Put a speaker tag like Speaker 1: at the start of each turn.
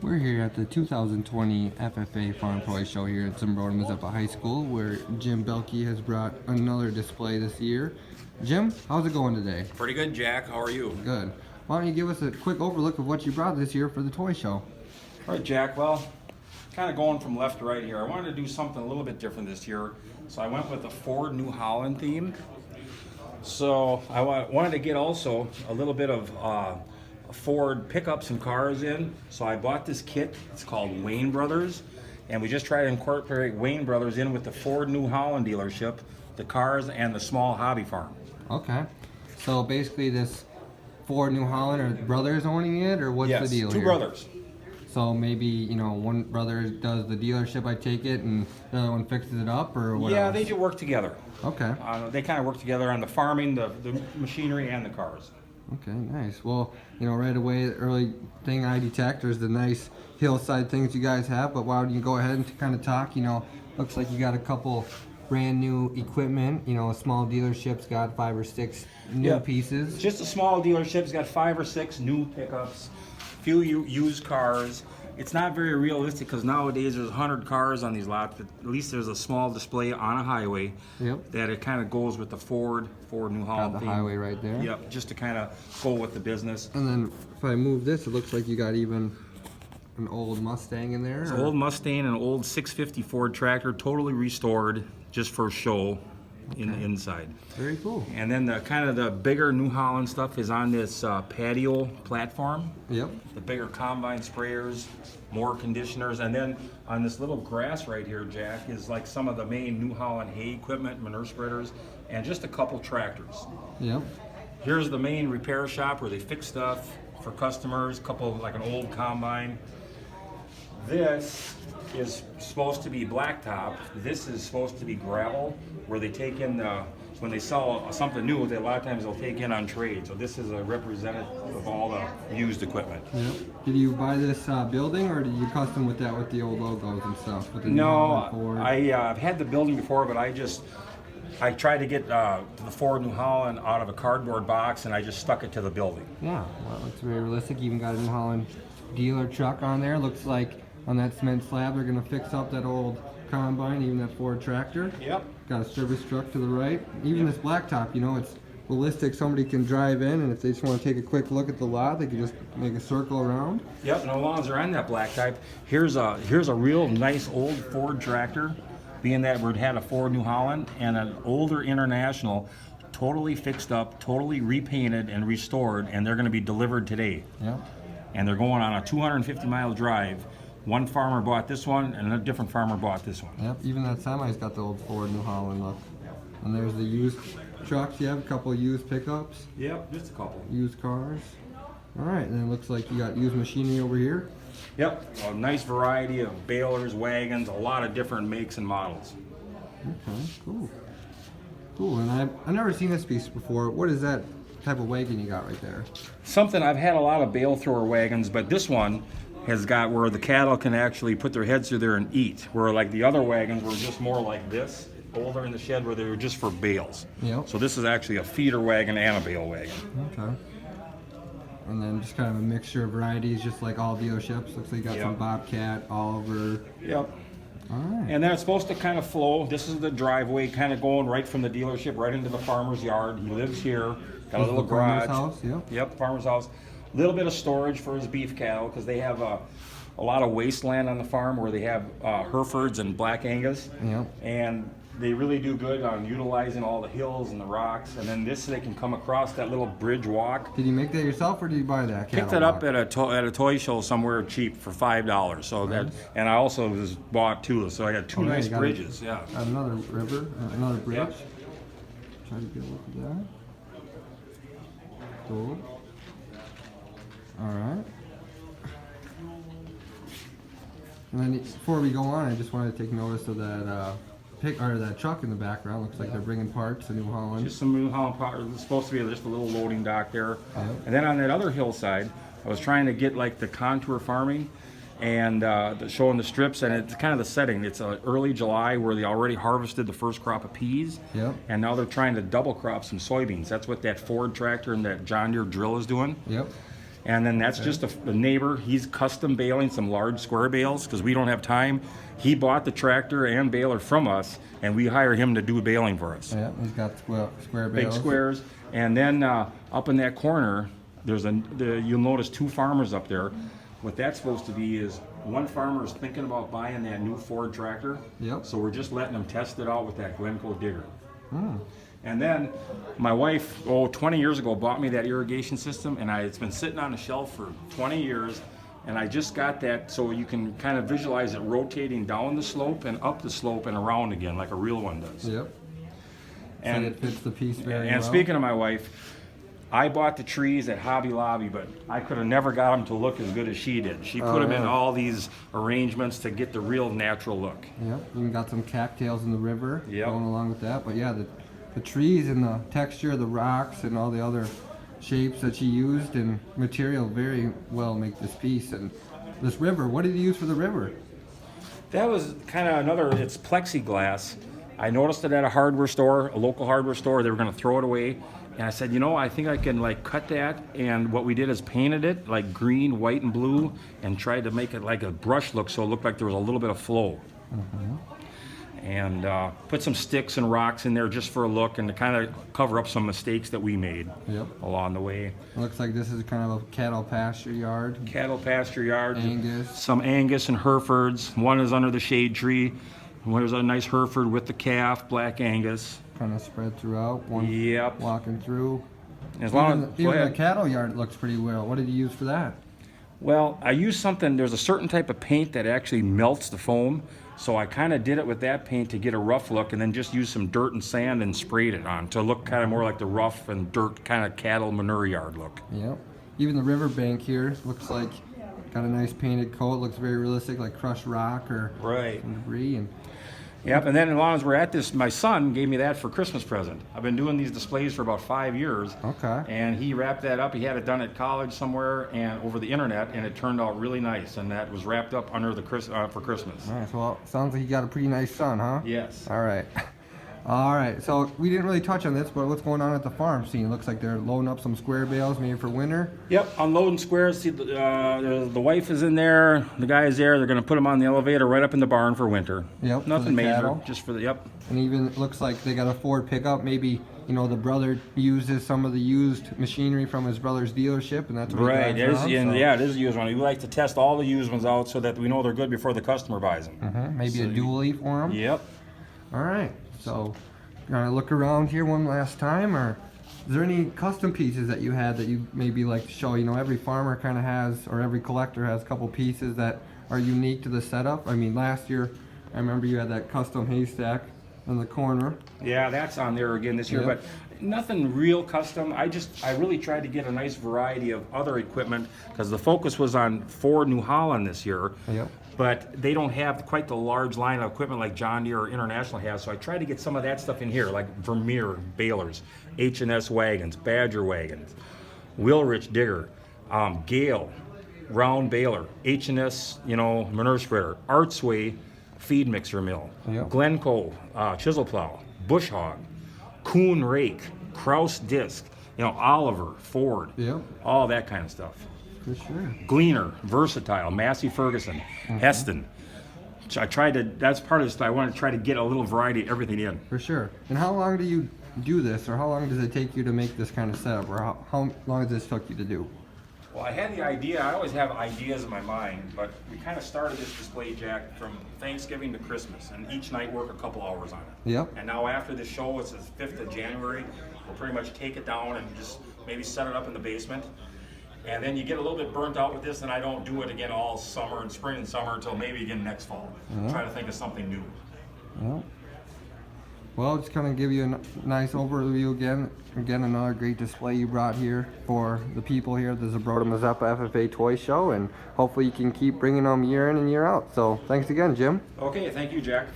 Speaker 1: We're here at the 2020 FFA Farm Toy Show here at Zumbrota, Mazeppa High School, where Jim Belkey has brought another display this year. Jim, how's it going today?
Speaker 2: Pretty good, Jack. How are you?
Speaker 1: Good. Why don't you give us a quick overlook of what you brought this year for the toy show?
Speaker 2: All right, Jack. Well, kind of going from left to right here. I wanted to do something a little bit different this year, so I went with the Ford New Holland theme. So I wanted to get also a little bit of Ford pickups and cars in. So I bought this kit. It's called Wayne Brothers, and we just try to incorporate Wayne Brothers in with the Ford New Holland dealership, the cars, and the small hobby farm.
Speaker 1: Okay. So basically this Ford New Holland, are brothers owning it, or what's the deal
Speaker 2: two
Speaker 1: here?
Speaker 2: brothers.
Speaker 1: So maybe, you know, one brother does the dealership, I take it, and the other one fixes it up, or what
Speaker 2: Yeah,
Speaker 1: else?
Speaker 2: they do work together.
Speaker 1: Okay.
Speaker 2: They kind of work together on the farming, the machinery, and the cars.
Speaker 1: Okay, nice. Well, you know, right away, the early thing I detect is the nice hillside things you guys have, but why don't you go ahead and kind of talk, you know, looks like you got a couple brand new equipment, you know, a small dealership's got 5 or 6 new pieces.
Speaker 2: Just a small dealership's got 5 or 6 new pickups, few used cars. It's not very realistic because nowadays there's 100 cars on these lots, but at least there's a small display on a highway that it kind of goes with the Ford New Holland
Speaker 1: Got the
Speaker 2: theme.
Speaker 1: highway right there.
Speaker 2: Yep, just to kind of go with the business.
Speaker 1: And then if I move this, it looks like you got even an old Mustang in there.
Speaker 2: It's an old Mustang and an old 650 Ford tractor, totally restored just for show in the inside.
Speaker 1: Very cool.
Speaker 2: And then the kind of the bigger New Holland stuff is on this patio platform.
Speaker 1: Yep.
Speaker 2: The bigger combine sprayers, more conditioners, and then on this little grass right here, Jack, is like some of the main New Holland hay equipment, manure spreaders, and just a couple tractors.
Speaker 1: Yep.
Speaker 2: Here's the main repair shop where they fix stuff for customers, couple like an old combine. This is supposed to be blacktop. This is supposed to be gravel, where they take in when they sell something new, a lot of times they'll take in on trade. So this is a representative of all the used equipment.
Speaker 1: Yep. Did you buy this building, or did you custom with that with the old logos and stuff? With the
Speaker 2: No, I've had the building before, but I tried to get the Ford New Holland out of a cardboard box, and I just stuck it to the building.
Speaker 1: Yeah, well, it's very realistic. You even got a New Holland dealer truck on there. Looks like on that cement slab they're going to fix up that old combine, even that Ford tractor.
Speaker 2: Yep.
Speaker 1: Got a service truck to the right. Even this blacktop, you know, it's realistic. Somebody can drive in, and if they just want to take a quick look at the lot, they can just make a circle around.
Speaker 2: Yep, and as long as they're on that black type, here's a real nice old Ford tractor, being that we had a Ford New Holland and an older International, totally fixed up, totally repainted and restored, and they're going to be delivered today.
Speaker 1: Yep.
Speaker 2: And they're going on a 250-mile drive. One farmer bought this one, and a different farmer bought this one.
Speaker 1: Yep, even that semi's got the old Ford New Holland look. And there's the used trucks. You have a couple of used pickups.
Speaker 2: Yep, just a couple.
Speaker 1: Used cars. All right, and then it looks like you got used machinery over here.
Speaker 2: Yep, a nice variety of balers, wagons, a lot of different makes and models.
Speaker 1: Okay, cool. Cool, and I've never seen this piece before. What is that type of wagon you got right there?
Speaker 2: Something, I've had a lot of bale thrower wagons, but this one has got where the cattle can actually put their heads through there and eat, where like the other wagons were just more like this, older in the shed, where they were just for bales.
Speaker 1: Yep.
Speaker 2: So this is actually a feeder wagon and a bale wagon.
Speaker 1: Okay. And then just kind of a mixture of varieties, just like all dealerships. Looks like you got some Bobcat, Oliver.
Speaker 2: Yep.
Speaker 1: All right.
Speaker 2: And then it's supposed to kind of flow. This is the driveway, kind of going right from the dealership right into the farmer's yard. He lives here, got a little garage.
Speaker 1: Farmer's house,
Speaker 2: Yep, farmer's house. A little bit of storage for his beef cattle, because they have a lot of wasteland on the farm where they have Herefords and Black Angus.
Speaker 1: Yep.
Speaker 2: And they really do good on utilizing all the hills and the rocks. And then this, they can come across that little bridge walk.
Speaker 1: Did you make that yourself, or did you buy that?
Speaker 2: Picked it up at a toy show somewhere cheap for $5. So that, and I also was bought two, so I got two nice bridges. Got
Speaker 1: another river, another bridge.
Speaker 2: Yep.
Speaker 1: Try to get a look at that. Cool. All right. And then before we go on, I just wanted to take notice of that that truck in the background. Looks like they're bringing parts to New Holland.
Speaker 2: Just some New Holland parts. It's supposed to be just a little loading dock there.
Speaker 1: Yep.
Speaker 2: And then on that other hillside, I was trying to get like the contour farming and showing the strips, and it's kind of the setting. It's early July where they already harvested the first crop of peas.
Speaker 1: Yep.
Speaker 2: And now they're trying to double crop some soybeans. That's what that Ford tractor and that John Deere drill is doing.
Speaker 1: Yep.
Speaker 2: And then that's just a neighbor. He's custom baling some large square bales because we don't have time. He bought the tractor and baler from us, and we hire him to do baling for us.
Speaker 1: Yeah, he's got square
Speaker 2: Big
Speaker 1: bales.
Speaker 2: squares. And then up in that corner, you'll notice 2 farmers up there. What that's supposed to be is one farmer is thinking about buying that new Ford tractor.
Speaker 1: Yep.
Speaker 2: So we're just letting them test it out with that Glencoe digger. And then my wife, 20 years ago, bought me that irrigation system, and it's been sitting on the shelf for 20 years. And I just got that so you can kind of visualize it rotating down the slope and up the slope and around again like a real one does.
Speaker 1: Yep.
Speaker 2: And
Speaker 1: so it fits the piece very
Speaker 2: and
Speaker 1: well.
Speaker 2: Speaking of my wife, I bought the trees at Hobby Lobby, but I could have never got them to look as good as she did. She put them in all these arrangements to get the real natural look.
Speaker 1: Yep. You got some cattails in the river going along with that. But yeah, the trees and the texture of the rocks and all the other shapes that she used and material very well make this piece. And this river, what did you use for the river?
Speaker 2: That was kind of it's plexiglass. I noticed it at a hardware store, a local hardware store. They were going to throw it away. And I said, I think I can cut that. And what we did is painted it like green, white, and blue and tried to make it like a brush look so it looked like there was a little bit of flow. And put some sticks and rocks in there just for a look and to kind of cover up some mistakes that we made along the way.
Speaker 1: It looks like this is kind of a cattle pasture yard.
Speaker 2: Cattle pasture yard.
Speaker 1: Angus.
Speaker 2: Some Angus and Herefords. One is under the shade tree. There's a nice Hereford with the calf, black Angus.
Speaker 1: Kind of spread throughout. One walking through. Even the cattle yard looks pretty well. What did you use for that?
Speaker 2: Well, I used something, there's a certain type of paint that actually melts the foam. So I kind of did it with that paint to get a rough look and then just used some dirt and sand and sprayed it on to look kind of more like the rough and dirt kind of cattle manure yard look.
Speaker 1: Yep. Even the riverbank here looks like got a nice painted coat. Looks very realistic, like crushed rock or some debris.
Speaker 2: Yep, and then as long as we're at this, my son gave me that for Christmas present. I've been doing these displays for about 5 years.
Speaker 1: Okay.
Speaker 2: And he wrapped that up. He had it done at college somewhere and over the internet, and it turned out really nice. And that was wrapped up under the for Christmas.
Speaker 1: Nice. Well, sounds like you got a pretty nice son, huh?
Speaker 2: Yes.
Speaker 1: All right. All right. So we didn't really touch on this, but what's going on at the farm scene? It looks like they're loading up some square bales, maybe for winter.
Speaker 2: Yep, unloading squares. See, the wife is in there. The guy is there. They're going to put them on the elevator right up in the barn for winter.
Speaker 1: Yep.
Speaker 2: Nothing major.
Speaker 1: Cattle.
Speaker 2: Just for the
Speaker 1: And even it looks like they got a Ford pickup. Maybe the brother uses some of the used machinery from his brother's dealership, and that's what
Speaker 2: right.
Speaker 1: he drives around,
Speaker 2: Yeah, it is a used one. We like to test all the used ones out so that we know they're good before the customer buys them.
Speaker 1: Maybe a dually for him.
Speaker 2: Yep.
Speaker 1: All right. So, you want to look around here one last time, or is there any custom pieces that you had that you maybe like to show? Every farmer kind of has, or every collector has a couple pieces that are unique to the setup. I mean, last year, I remember you had that custom haystack in the corner.
Speaker 2: Yeah, that's on there again this year, but nothing real custom. I really tried to get a nice variety of other equipment because the focus was on Ford New Holland this year.
Speaker 1: Yep.
Speaker 2: But they don't have quite the large line of equipment like John Deere or International has, so I tried to get some of that stuff in here, like Vermeer balers, H&S wagons, Badger wagons, Wilrich digger, Gale, round baler, H&S, manure spreader, Artsway feed mixer mill, Glencoe chisel plow, bush hog, Kuhn rake, Kraus disc, Oliver, Ford, all that kind of stuff.
Speaker 1: For sure.
Speaker 2: Gleaner, Versatile, Massey Ferguson, Heston. That's part of this. I want to try to get a little variety of everything in.
Speaker 1: For sure. And how long do you do this, or how long does it take you to make this kind of setup, or how long has this took you to do?
Speaker 2: Well, I had the idea. I always have ideas in my mind, but we kind of started this display, Jack, from Thanksgiving to Christmas, and each night work a couple hours on it.
Speaker 1: Yep.
Speaker 2: And now after the show, it's the 5th of January, we'll pretty much take it down and just maybe set it up in the basement. And then you get a little bit burnt out with this, and I don't do it again all summer and spring and summer until maybe again next fall. Try to think of something new.
Speaker 1: Well, just kind of give you a nice overview again. Again, another great display you brought here for the people here at the Zumbrota Mazeppa FFA Toy Show, and hopefully you can keep bringing them year in and year out. So thanks again, Jim.
Speaker 2: Okay, thank you, Jack.